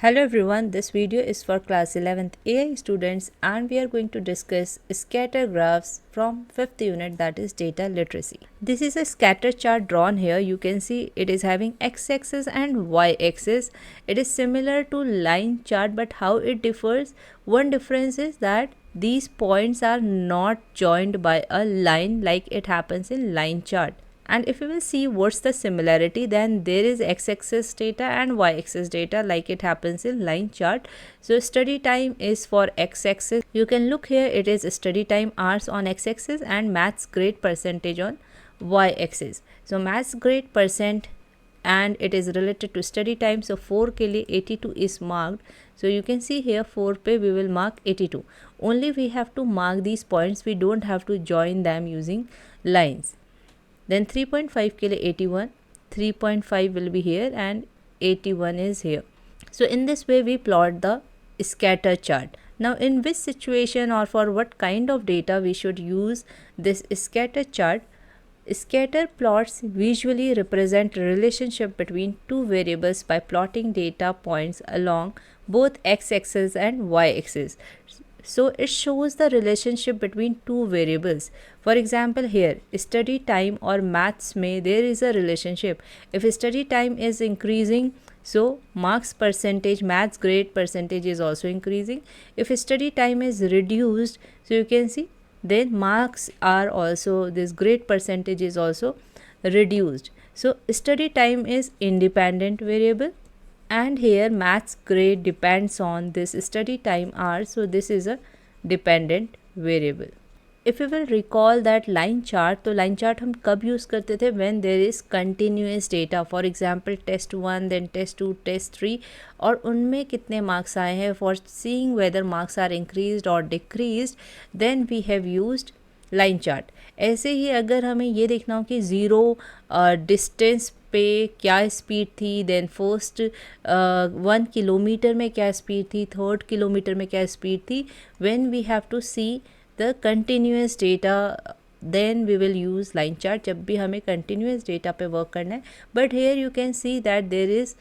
Hello everyone, this video is for class 11th AI students and we are going to discuss scatter graphs from 5th unit, that is data literacy. This is a scatter chart drawn here. You can see it is having x-axis and y-axis. It is similar to line chart, but how it differs? One difference is that these points are not joined by a line like it happens in line chart. And if you will see what's the similarity, then there is x-axis data and y-axis data like it happens in line chart. So study time is for x-axis. You can look here, it is study time hours on x-axis and maths grade percentage on y-axis. So maths grade percent and it is related to study time. So 4 के लिए 82 is marked. So you can see here 4 पे we will mark 82. Only we have to mark these points. We don't have to join them using lines. Then 3.5 के लिए 81, 3.5 will be here and 81 is here. So in this way we plot the scatter chart. Now in which situation or for what kind of data we should use this scatter chart? Scatter plots visually represent relationship between two variables by plotting data points along both x-axis and y-axis. So it shows the relationship between two variables. For example, here study time or maths में there is a relationship. If study time is increasing, so marks percentage, maths grade percentage is also increasing. If study time is reduced, so you can see then marks are also, this grade percentage is also reduced. So study time is independent variable. And here maths grade depends on this study time hours, so this is a dependent variable. If you will recall that line chart, तो line chart हम कब use करते थे? When there is continuous data. For example, test 1, then test 2, test 3 और उनमें कितने marks आए हैं, for seeing whether marks are increased or decreased, then we have used line chart. ऐसे ही अगर हमें ये देखना हो कि ज़ीरो डिस्टेंस पे क्या स्पीड थी, देन फर्स्ट 1 किलोमीटर में क्या स्पीड थी, 3rd किलोमीटर में क्या स्पीड थी, when we have to see the continuous data, then we will use line chart जब भी हमें कंटिन्यूस डेटा पे वर्क करना है. But here you can see that there is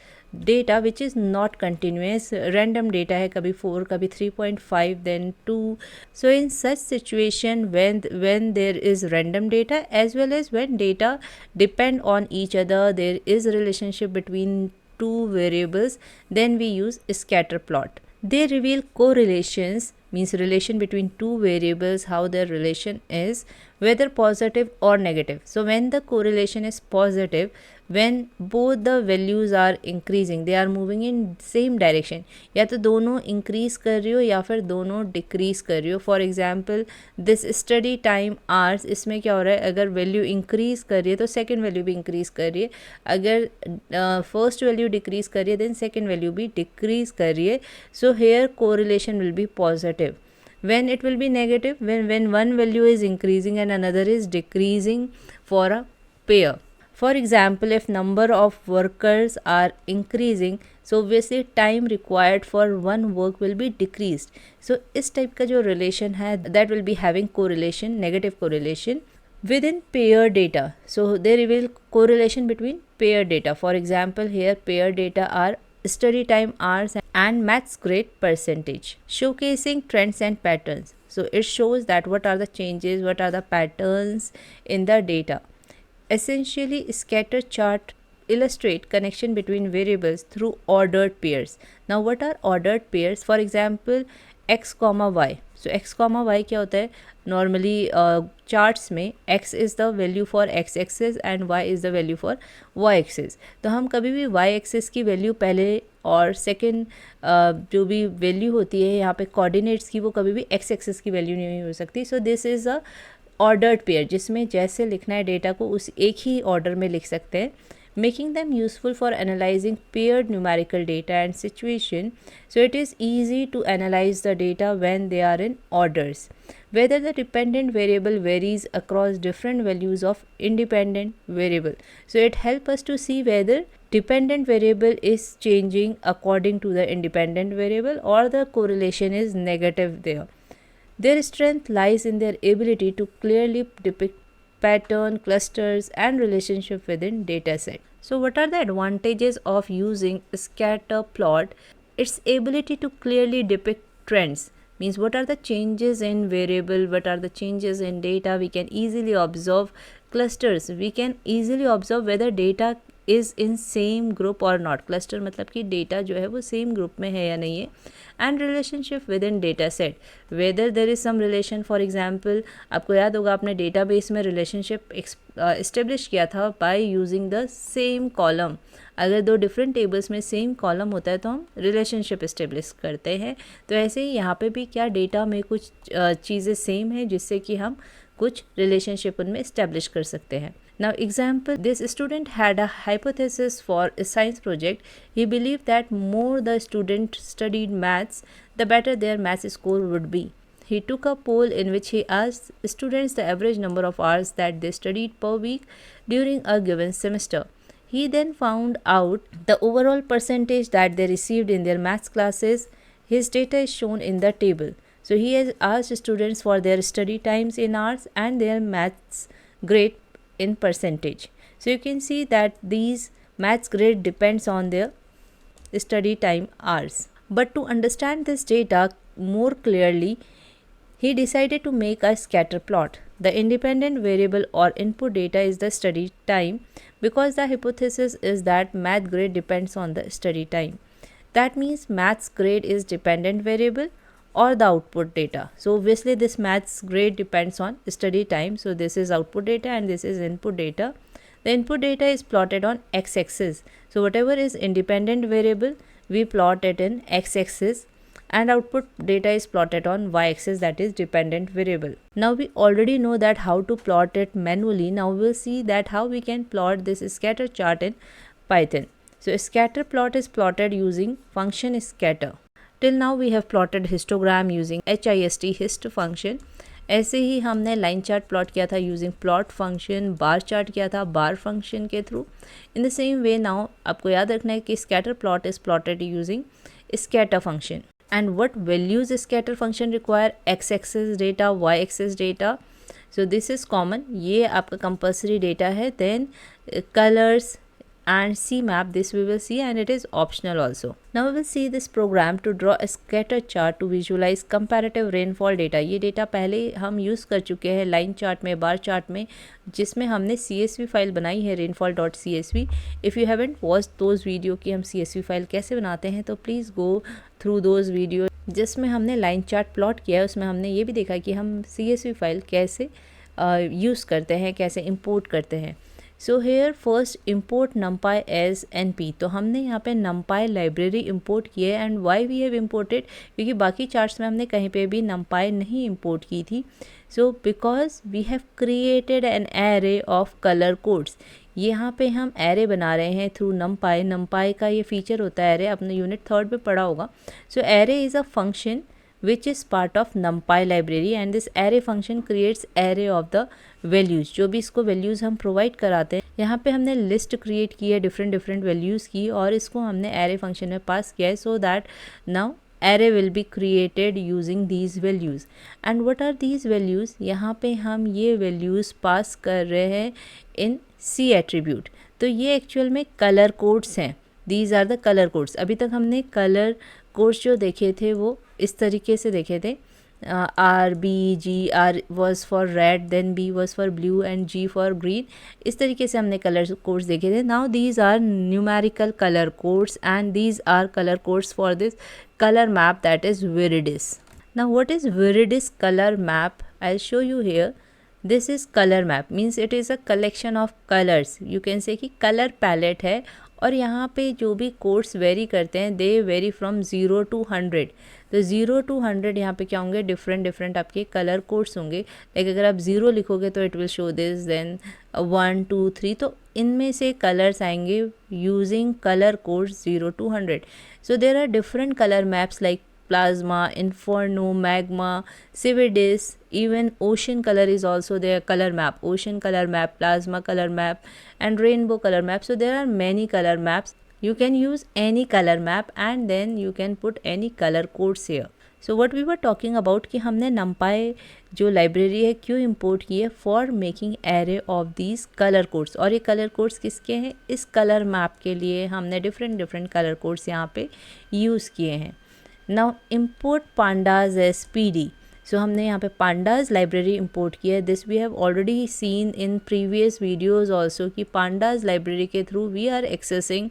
data which is not continuous, random data है, कभी 4 कभी 3.5 then 2. So in such situation when there is random data as well as when data depend on each other, there is a relationship between two variables, then we use scatter plot. They reveal correlations, means relation between two variables, how their relation is, whether positive or negative. So when the correlation is positive, when both the values are increasing, they are moving in same direction, या तो दोनों increase कर रही हो या फिर दोनों decrease कर रही हो. For example, this study time hours, इसमें क्या हो रहा है, अगर value increase कर रही है तो second value भी increase कर रही है, अगर first value decrease कर रही है then second value भी decrease कर रही है. So here correlation will be positive. When it will be negative, when one value is increasing and another is decreasing for a pair. For example, if number of workers are increasing, so obviously time required for one work will be decreased. So इस type का जो relation है, that will be having correlation, negative correlation within pair data. So they reveal correlation between pair data. For example, here pair data are study time hours and maths grade percentage, showcasing trends and patterns. So it shows that what are the changes, what are the patterns in the data. Essentially, scatter chart illustrate connection between variables through ordered pairs. Now what are ordered pairs? For example, x comma y. So x comma y क्या होता है? Normally charts में x is the value for x axis and y is the value for y axis. तो हम कभी भी y axis की value पहले और सेकेंड जो भी वैल्यू होती है यहाँ पे कोऑर्डिनेट्स की, वो कभी भी x axis की वैल्यू नहीं हो सकती. So this is a ordered pair, जिसमें जैसे लिखना है डेटा को उस एक ही ऑर्डर में लिख सकते हैं, making them useful for analyzing paired numerical data and situation. So it is easy to analyze the data when they are in orders. Whether the dependent variable varies across different values of independent variable. So it helps us to see whether dependent variable is changing according to the independent variable or the correlation is negative there. Their strength lies in their ability to clearly depict pattern, clusters and relationship within dataset. So what are the advantages of using scatter plot? its ability to clearly depict trends, means what are the changes in variable, what are the changes in data. We can easily observe clusters, we can easily observe whether data is in same group or not. cluster मतलब कि data जो है वो same group में है या नहीं है. and relationship within data set, whether there is some relation. for example, आपको याद होगा आपने database में relationship establish किया था by using the same column. अगर दो डिफरेंट टेबल्स में सेम कॉलम होता है तो हम रिलेशनशिप इस्टेब्लिश करते हैं. तो ऐसे ही यहाँ पे भी क्या डेटा में कुछ चीज़ें सेम है जिससे कि हम कुछ रिलेशनशिप उनमें इस्टेब्लिश कर सकते हैं. Now example, this student had a hypothesis for a science project. He believed that more the student studied maths, the better their maths score would be. He took a poll in which he asked students the average number of hours that they studied per week during a given semester. He then found out the overall percentage that they received in their maths classes. His data is shown in the table. So he has asked students for their study times in hours and their maths grade in percentage. So you can see that these maths grade depends on their study time hours. But to understand this data more clearly, he decided to make a scatter plot. The independent variable or input data is the study time, because the hypothesis is that math grade depends on the study time. That means maths grade is dependent variable or the output data. So obviously this maths grade depends on study time. So this is output data and this is input data. The input data is plotted on x-axis. So whatever is independent variable, we plot it in x-axis, and output data is plotted on y-axis, that is dependent variable. Now we already know that how to plot it manually. Now we'll see that how we can plot this scatter chart in Python. So scatter plot is plotted using function scatter. Till now we have plotted histogram using hist function. ऐसे ही हमने line chart plot किया था using plot function, bar chart किया था बार function के through. In the same way now आपको याद रखना है कि scatter plot is plotted using scatter function. And what values scatter function require? x-axis data, y-axis data. So this is common. ये आपका compulsory data है. Then colors and CMap, this we will see, and it is optional also. Now we will see this program to draw a scatter chart to visualize comparative rainfall data. ये data पहले हम use कर चुके हैं line chart में, bar chart में, जिसमें हमने CSV फाइल बनाई है rainfall.csv. If you haven't watched those video कि हम CSV फाइल कैसे बनाते हैं तो please go through those video, जिसमें हमने लाइन चार्ट प्लॉट किया है. उसमें हमने ये भी देखा कि हम CSV फाइल कैसे यूज़ करते हैं, कैसे इंपोर्ट करते हैं. So here first import numpy as np. तो हमने यहाँ पे numpy लाइब्रेरी इंपोर्ट की है. And why we have imported, क्योंकि बाकी चार्ट्स में हमने कहीं पे भी numpy नहीं इंपोर्ट की थी. So because we have created an array of colour codes. यहाँ पे हम एरे बना रहे हैं थ्रू numpy. numpy का ये फीचर होता है एरे, आपने यूनिट 3 में पढ़ा होगा. So array is a function which is part of numpy library, and this array function creates array of the values. जो भी इसको values हम provide कराते हैं, यहाँ पे हमने list create की है different values की, और इसको हमने array function में pass किया है, so that now array will be created using these values. And what are these values? यहाँ पे हम ये values pass कर रहे हैं in C attribute. तो ये actual में color codes हैं. These are the color codes. अभी तक हमने color कोड्स जो देखे थे वो इस तरीके से देखे थे. R B G, R was for red, then B was for blue and G for green. इस तरीके से हमने कलर कोड्स देखे थे. Now these are numerical colour codes and these are colour codes for this colour map that is viridis. Now what is viridis colour map? I will show you here. This is colour map, means it is a collection of colours. You can say कि colour palette है, और यहाँ पे जो भी codes very करते हैं they very from 0 to 100. तो 0 to 100 यहाँ पे क्या होंगे, डिफरेंट आपके कलर कोड्स होंगे. लाइक अगर आप 0 लिखोगे तो it will show this, then 1 2 3. तो इनमें से कलर्स आएंगे using colour codes 0 to 100. So there are different colour maps like plasma, inferno, magma, cividis, even ocean color is also their color map. Ocean color map, plasma color map, and rainbow color map. So there are many color maps. You can use any color map and then you can put any color codes here. So what we were talking about कि हमने numpy जो library है क्यों import की है, for making array of these colour codes. और ये colour codes किसके हैं, इस कलर मैप के लिए हमने डिफरेंट कलर कोड्स यहाँ पे यूज़ किए हैं। Now import pandas as pd. So हमने यहाँ पे पांडाज लाइब्रेरी इंपोर्ट की है। This we have already seen in previous videos also कि पांडाज लाइब्रेरी के through we are accessing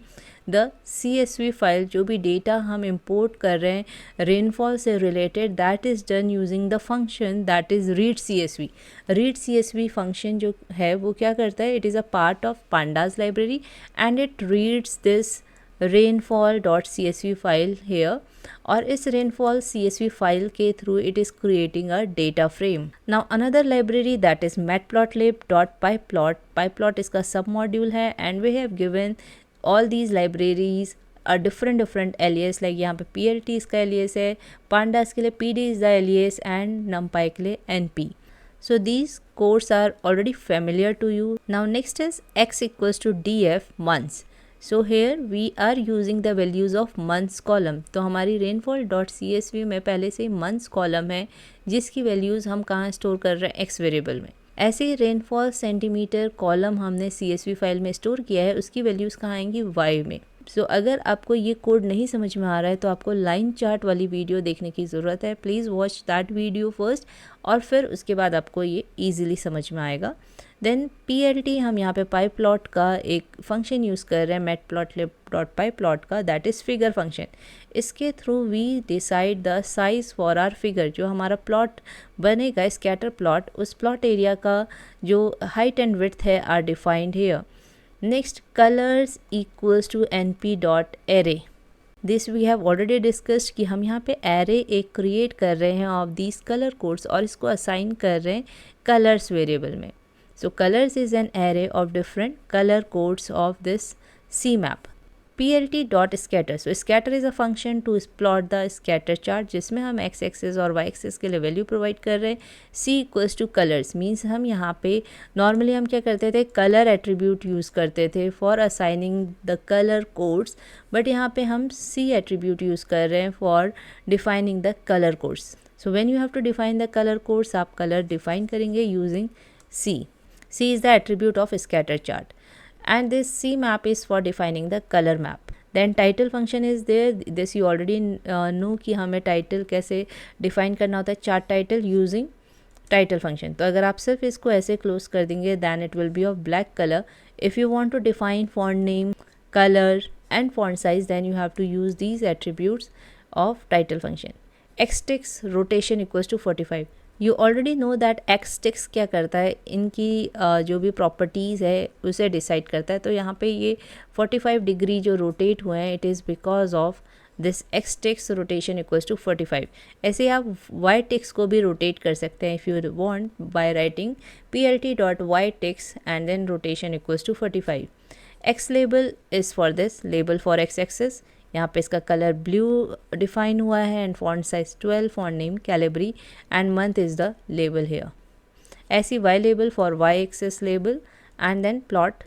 the CSV file. जो भी डेटा हम इंपोर्ट कर रहे हैं रेनफॉल से related, that is done using the function that is read CSV। Read CSV function जो है वो क्या करता है, it is a part of pandas library and it reads this rainfall.csv file here. और इस rainfall CSV फाइल के through it is creating a data frame. Now another library that is matplotlib.pyplot। pyplot इसका submodule है and we have given all these libraries a different alias. Like यहाँ पे PLT इसका alias है, pandas के लिए PD is the alias and numpy के लिए NP। So these codes are already familiar to you. Now next is x equals to df months. So here we are using the values of months column. तो हमारी rainfall.csv में पहले से months column है जिसकी values हम कहाँ store कर रहे हैं, x वेरिएबल में। ऐसे ही रेनफॉल सेंटीमीटर कॉलम हमने CSV फाइल में स्टोर किया है, उसकी वैल्यूज़ कहाँ आएंगी, y में। सो अगर आपको ये कोड नहीं समझ में आ रहा है तो आपको लाइन चार्ट वाली वीडियो देखने की ज़रूरत है। Please watch that video first और फिर उसके बाद आपको ये ईजिली समझ में आएगा। देन PLT हम यहाँ पे pyplot का एक फंक्शन यूज़ कर रहे हैं matplotlib.pyplot का, दैट इज़ फिगर फंक्शन। इसके through we decide the size for our figure. जो हमारा प्लॉट बनेगा स्कैटर प्लॉट, उस प्लॉट एरिया का जो हाइट एंड विड्थ है are defined here. Next, colors equals to np.array. This we have already discussed कि हम यहाँ पे array एक create कर रहे हैं of these color codes और इसको assign कर रहे हैं colors variable में। So colors is an array of different color codes of this CMap. PLT.scatter. So scatter is a function to plot the scatter chart जिसमें हम x एक्सिस और y axis के लिए वैल्यू प्रोवाइड कर रहे हैं। C equals two colours means हम यहाँ पे नॉर्मली हम क्या करते थे, कलर एट्रीब्यूट यूज़ करते थे for assigning the colour codes, but यहाँ पे हम C एट्रीब्यूट यूज़ कर रहे हैं for defining the colour codes. So when you have to define the colour codes, आप कलर डिफाइन करेंगे using C. C is the attribute of scatter chart. And this CMap is for defining the color map. Then title function is there. This you already know कि हमें title कैसे define करना होता है, chart title using title function. तो अगर आप सिर्फ इसको ऐसे close कर देंगे then it will be of black color. If you want to define font name, color and font size then you have to use these attributes of title function. Xtext rotation equals to 45. You already know that Xtext क्या करता है, इनकी जो भी properties है उसे decide करता है। तो यहाँ पे ये 45 डिग्री जो रोटेट हुए हैं, it is because of this Xtext rotation equals to 45। ऐसे आप ytext को भी रोटेट कर सकते हैं if you want by writing plt.ytext and then rotation equals to 45। X label is for this label for X axis. यहाँ पे इसका कलर ब्लू डिफाइन हुआ है and font size 12, font name Calibri and month is the label here. ऐसी Y label for Y axis label and then plot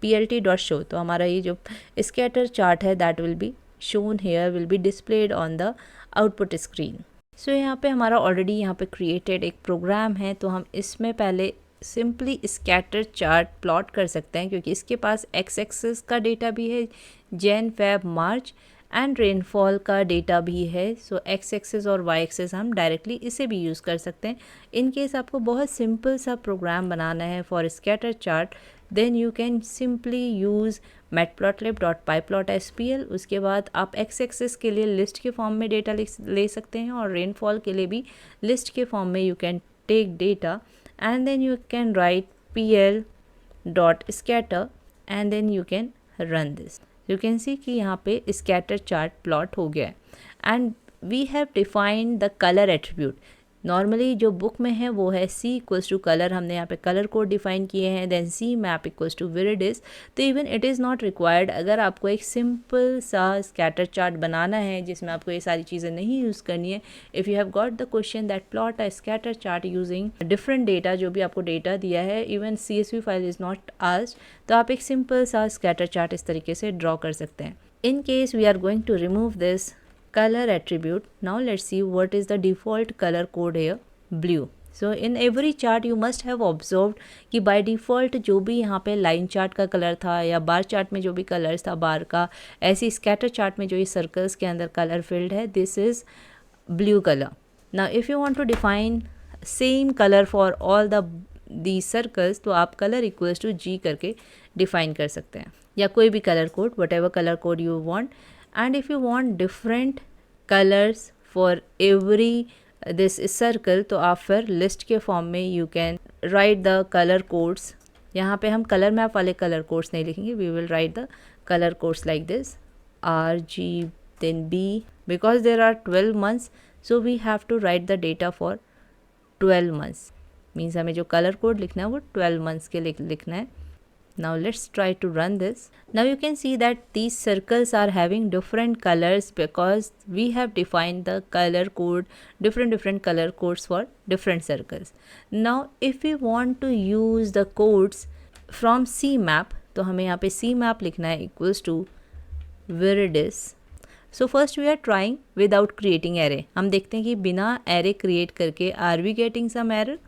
plt.show। तो हमारा ये जो स्कैटर चार्ट है that will be shown here, will be displayed on the output screen. So यहाँ पे हमारा already यहाँ पे क्रिएटेड एक प्रोग्राम है, तो हम इसमें पहले सिंपली स्कैटर चार्ट प्लॉट कर सकते हैं क्योंकि इसके पास X एक्सेस का डेटा भी है, Jan Feb March and rainfall का डेटा भी है। सो X एक्सेस और Y एक्सेस हम डायरेक्टली इसे भी यूज़ कर सकते हैं। इन केस आपको बहुत सिंपल सा प्रोग्राम बनाना है for scatter chart, then you can simply use matplotlib.pyplot.spl। उसके बाद आप X एक्सेस के लिए लिस्ट के फॉर्म में डेटा ले सकते हैं और रेनफॉल के लिए भी लिस्ट के फॉर्म में you can take data and then you can write pl.scatter and then you can run this. You can see कि यहाँ पे scatter chart plot हो गया है and we have defined the color attribute. Normally जो book में है वो है C इक्वल्स टू कलर, हमने यहाँ पे कलर कोड डिफाइन किए हैं, देन CMap इक्वल्स टू विरिडिस। तो even it is not required. अगर आपको एक सिंपल सा स्कैटर चार्ट बनाना है जिसमें आपको ये सारी चीज़ें नहीं यूज़ करनी है, if you have got the question that plot a scatter chart using different data, जो भी आपको डेटा दिया है even CSV file is not asked, तो आप एक सिंपल सा स्कैटर चार्ट इस तरीके से ड्रॉ कर सकते हैं। In case we are going to remove this color attribute. Now let's see what is the default color code here, blue. So in every chart you must have observed कि by default जो भी यहाँ पे line chart का colour था या bar chart में जो भी कलर्स था बार का, ऐसी स्कैटर चार्ट में जो ये सर्कल्स के अंदर कलर फील्ड है, this is blue color. Now if you want to define same color for all these circles तो आप color equals to G करके define कर सकते हैं, या कोई भी color code, whatever color code you want. And if you want different colors for every this circle तो आप फिर list के form में you can write the color codes. यहाँ पे हम color map वाले color codes नहीं लिखेंगे, we will write the color codes like this, R, G, then B. Because there are 12 months, so we have to write the data for 12 months. Means हमें जो color code लिखना है वो 12 months के लिए लिखना है. Now let's try to run this. Now you can see that these circles are having different colors because we have defined the color code, different color codes for different circles. Now if we want to use the codes from CMap, तो हमें यहाँ पे CMap लिखना है equals to Viridis. So first we are trying without creating array. हम देखते हैं कि बिना array create करके are we getting some error?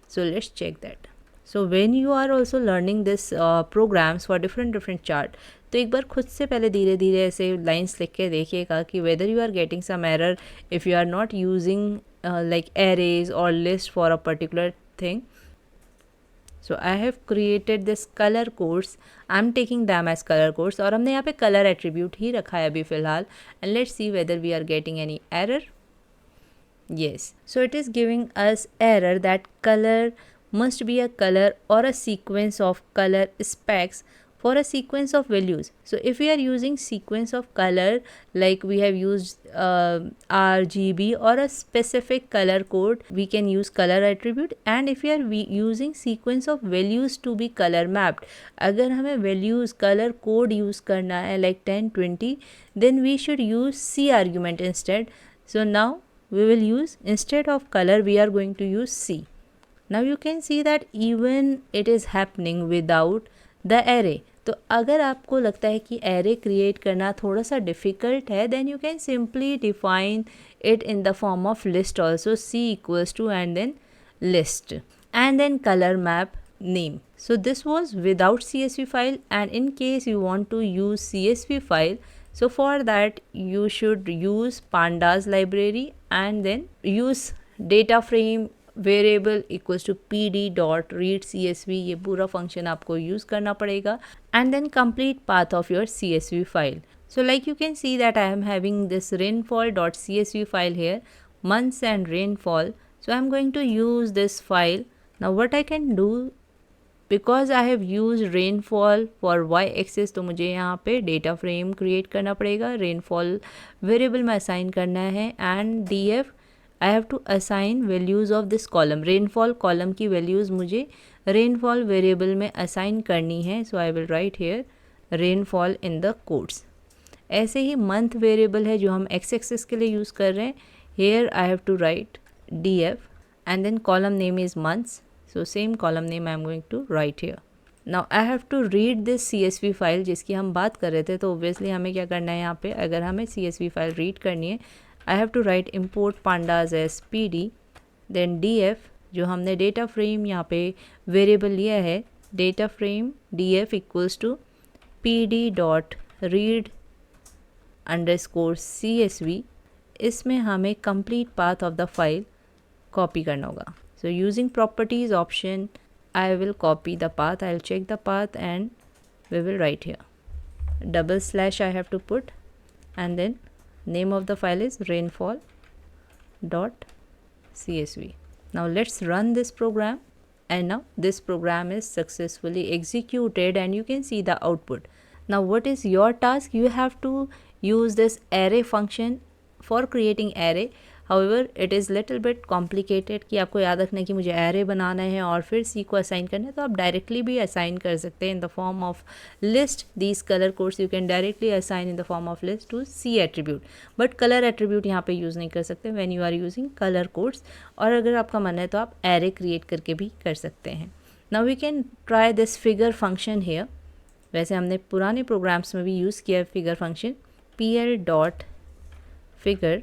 So let's check that. So when you are also learning this programs for different chart, तो एक बार खुद से पहले धीरे धीरे ऐसे lines लिख के देखिएगा कि whether you are getting some error if you are not using like arrays or list for a particular thing. So I have created this color codes. I'm taking them as color codes और हमने यहाँ पे color attribute ही रखा है अभी फ़िलहाल. And let's see whether we are getting any error. Yes. So it is giving us error that color must be a color or a sequence of color specs for a sequence of values. So if we are using sequence of color like we have used RGB or a specific color code, we can use color attribute. And if we are using sequence of values to be color mapped, अगर हमें values color code use करना है like 10, 20, then we should use C argument instead. So now we will use, instead of color we are going to use C. Now you can see that even it is happening without the array. तो अगर आपको लगता है कि array create करना थोड़ा सा difficult है, then you can simply define it in the form of list also, C equals to and then list and then color map name. So this was without CSV file, and in case you want to use CSV file, so for that you should use pandas library and then use data frame variable equals to pd dot read CSV, ये पूरा function आपको use करना पड़ेगा and then complete path of your CSV file. So like you can see that I am having this rainfall.csv file here, months and rainfall. So I am going to use this file. Now what I can do, because I have used rainfall for y-axis, तो मुझे यहाँ पे data frame create करना पड़ेगा, rainfall variable में assign करना है and df I have to assign values of this column. rainfall column की values मुझे rainfall variable में assign करनी है. So I will write here rainfall in the quotes. ऐसे ही month variable है जो हम x-axis के लिए use कर रहे हैं. Here I have to write df and then column name is months. So same column name I am going to write here. Now I have to read this CSV file जिसकी हम बात कर रहे थे. तो obviously हमें क्या करना है यहाँ पे, अगर हमें CSV file read करनी है, I have to write import pandas as pd, then df जो हमने data frame यहाँ पे variable लिया है, data frame df equals to pd dot read underscore csv. इसमें हमें complete path of the file copy करना होगा. So using properties option, I will copy the path. I'll check the path and we will write here. Double slash I have to put and then name of the file is rainfall dot csv. Now let's run this program, and now this program is successfully executed and you can see the output. Now what is your task? You have to use this array function for creating array. However it is little bit complicated कि आपको याद रखना है कि मुझे array बनाना है और फिर C को assign करना है, तो आप directly भी assign कर सकते हैं in the form of list. These color codes you can directly assign in the form of list to C attribute, but color attribute यहाँ पे use नहीं कर सकते when you are using color codes. और अगर आपका मन है तो आप array create करके भी कर सकते हैं. Now we can try this figure function here. वैसे हमने पुराने programs में भी use किया है figure function. pl dot figure,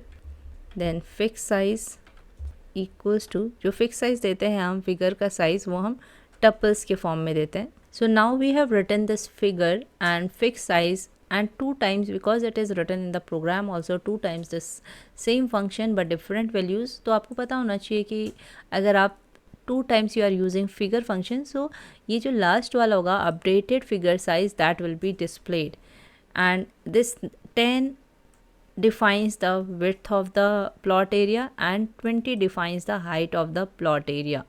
then fix size equals to, जो फिक्स साइज देते हैं हम फिगर का साइज वो हम टपल्स के फॉर्म में देते हैं. So now we have written this figure and fix size and 2 times because it is written in the program also 2 times this same function but different values. तो आपको पता होना चाहिए कि अगर आप 2 times you are using figure function, so ये जो last वाला होगा updated figure size that will be displayed, and this 10 defines the width of the plot area and 20 defines the height of the plot area.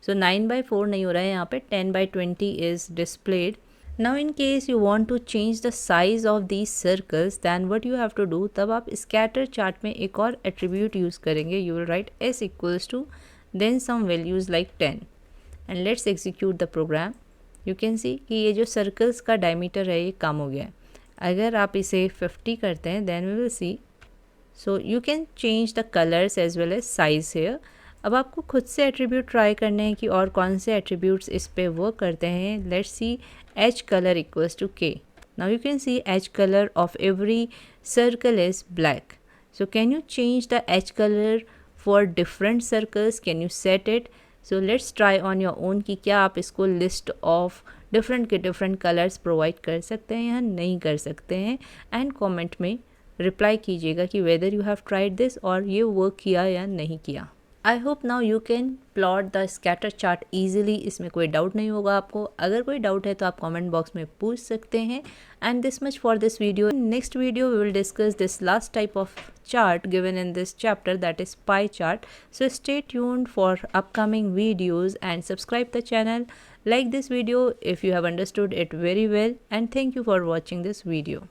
So 9/4 नहीं हो रहा है यहाँ पे, 10/20 is displayed. Now in case you want to change the size of these circles, then what you have to do, तब आप scatter chart में एक और attribute use करेंगे. You will write s equals to then some values like 10 and let's execute the program. You can see कि ये जो circles का diameter है ये कम हो गया है. अगर आप इसे 50 करते हैं then we will see. So you can change the colors as well as size here. अब आपको खुद से एट्रीब्यूट ट्राई करने हैं कि और कौन से एट्रीब्यूट्स इस पे वर्क करते हैं. Let's see H colour equals to K. Now you can see H colour of every circle is black. So can you change the H colour for different circles, can you set it. So let's try on your own कि क्या आप इसको list of different के different colours provide कर सकते हैं या नहीं कर सकते हैं. एंड कॉमेंट में रिप्लाई कीजिएगा कि whether you have tried this और ये वर्क किया या नहीं किया. I hope now you can plot the scatter chart easily. इसमें कोई डाउट नहीं होगा आपको. अगर कोई डाउट है तो आप कमेंट बॉक्स में पूछ सकते हैं. And this much for this video. Next video we will discuss this last type of chart given in this chapter, that is pie chart. So stay tuned for upcoming videos and subscribe the channel. Like this video if you have understood it very well, and thank you for watching this video.